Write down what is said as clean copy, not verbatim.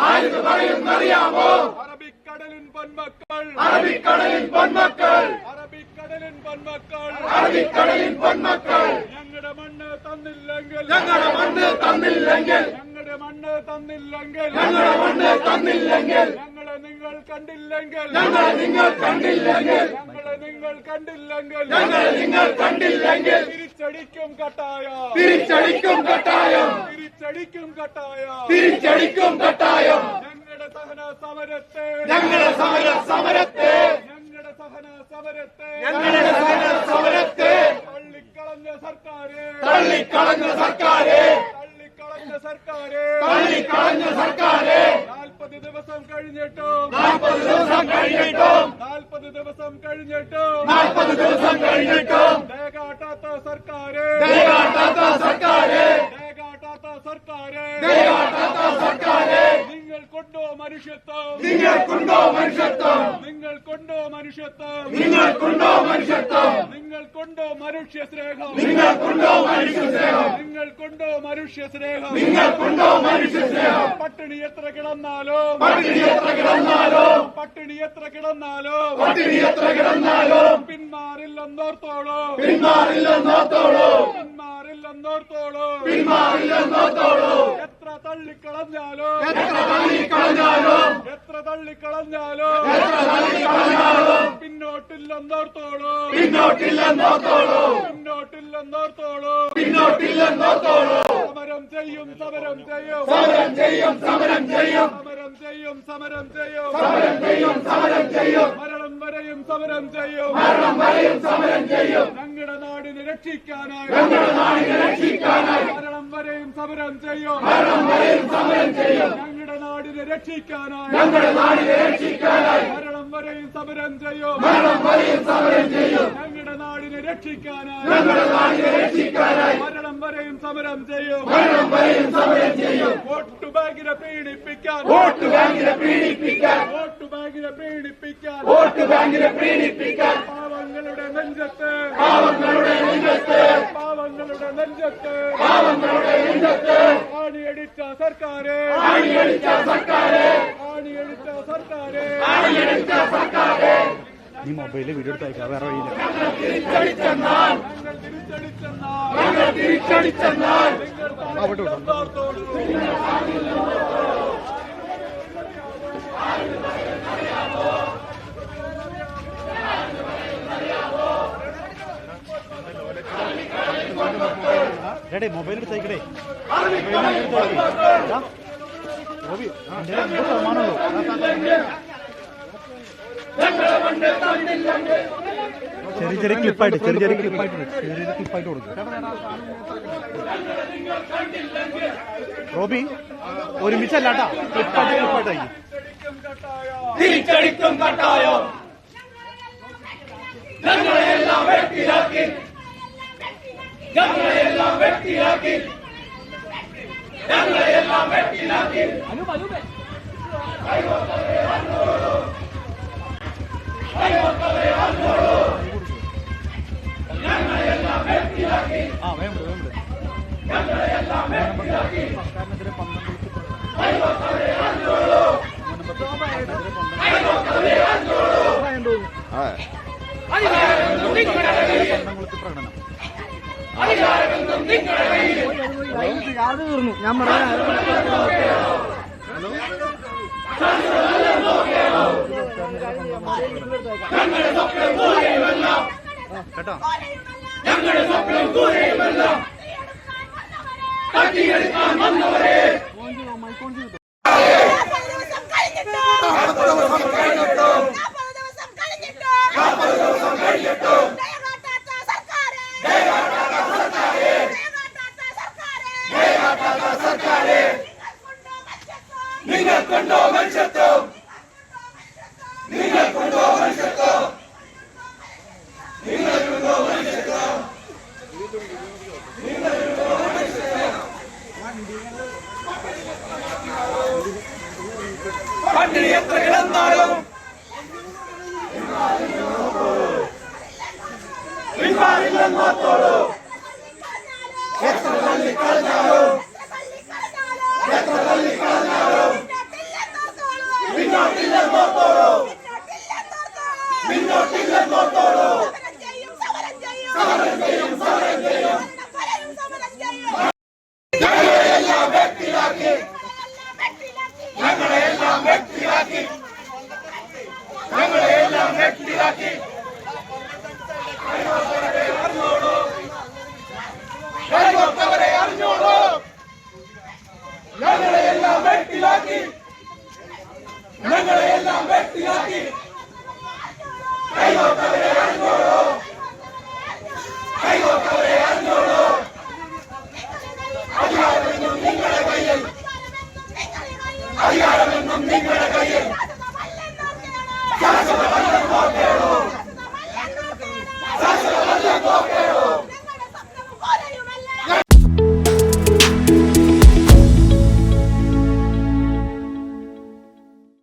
ആരിത് പറയുമെന്നറിയാവോ? അറബിക്കടലിൻ പൊന്മക്കൾ ഞങ്ങളുടെ മണ്ണ് തന്നില്ലെങ്കിൽ ഞങ്ങളെ നിങ്ങൾ കണ്ടില്ലെങ്കിൽ തിരിച്ചടിക്കും കട്ടായം ഞങ്ങളുടെ സഹന സമരത്തെ തള്ളിക്കളഞ്ഞ സർക്കാരെ 40 ദിവസം കഴിഞ്ഞിട്ടും ദേഗാട്ടാത്ത സർക്കാരെ നിങ്ങൾക്കുണ്ടോ മനുഷ്യത്വം? നിങ്ങൾക്കുണ്ടോ മനുഷ്യ സ്നേഹം? പട്ടിണി എത്ര കിടന്നാലും പിന്മാറില്ലെന്നോർത്തോളൂ. എത്ര തള്ളിക്കളഞ്ഞാലും പിന്നോട്ടില്ലെന്നോർത്തോളൂ. സമരം ചെയ്യും മരണം വരെയും സമരം ചെയ്യും ഞങ്ങളുടെ നാടിനെ രക്ഷിക്കാനായി മരണം വരെയും സമരം ചെയ്യും ഞങ്ങളുടെ നാടിനെ രക്ഷിക്കാനായി മരണം വരെയും സമരം ചെയ്യും ഞങ്ങളുടെ നാടിനെ രക്ഷിക്കാനായി മരണം വരെയും സമരം ചെയ്യും വോട്ട് ബാങ്കിനെ പീഡിപ്പിക്കാൻ പാവങ്ങളുടെ നെഞ്ചത്ത് ആണിയടിച്ച സർക്കാരെ നീ മൊബൈലിൽ വീഡിയോ എടുത്തയക്കാം, വേറെ വഴിയില്ല. അവിടെ എടേ മൊബൈൽ എടുത്തയക്കടേ. റോബി എൻ്റെ 50% ചെറിയ ക്ലിപ്പായിട്ട് കൊടുക്കും. റോബി ഒരുമിച്ചല്ലാട്ടാ, ക്ലിപ്പായിട്ടായി. തിരിച്ചടിക്കും കട്ടായം ഞങ്ങളെയെല്ലാം വെട്ടിലാക്കി ഞാൻ പറയാ കേട്ടോ ഞങ്ങളുടെ സ്വപ്നം ദൂരെയുമല്ല തട്ടിയെടുക്കാൻ വന്നവരെ നിങ്ങൾക്കുണ്ടോ മനുഷ്യത്വം? പട്ടിണി എത്ര കിടന്നാലും നോത്തോളൂ എത്ര തള്ളിക്കളഞ്ഞാലും എത്ര തള്ളിക്കളഞ്ഞാലും പിന്നോട്ടില്ലെന്നോത്തോളൂ പിന്നോട്ടില്ലെന്നോത്തോളൂ സമരം ചെയ്യും സമരം ചെയ്യും ഞങ്ങളെയെല്ലാം വ്യക്തിയാക്കി ഞങ്ങളെയെല്ലാം വ്യക്തിയാക്കി ഞങ്ങളെയെല്ലാം വ്യക്തിയാക്കി കൈകോർത്തവരെ അറിഞ്ഞോളൂ ഞങ്ങളെയെല്ലാം വ്യക്തിയാക്കി ഞങ്ങളെയെല്ലാം വ്യക്തിയാക്കി കൈകോർത്തവരെ അറിഞ്ഞോളൂ കൈകോർത്തവരെ അറിഞ്ഞോളൂ അധികാരമെന്നും നിങ്ങളുടെ കയ്യിൽ അധികാരമെന്നും നിങ്ങളുടെ കയ്യിൽ ശാശ്വതമല്ലെന്ന് നോക്കേണോ ശാശ്വതമല്ലെന്ന് നോക്കേണോ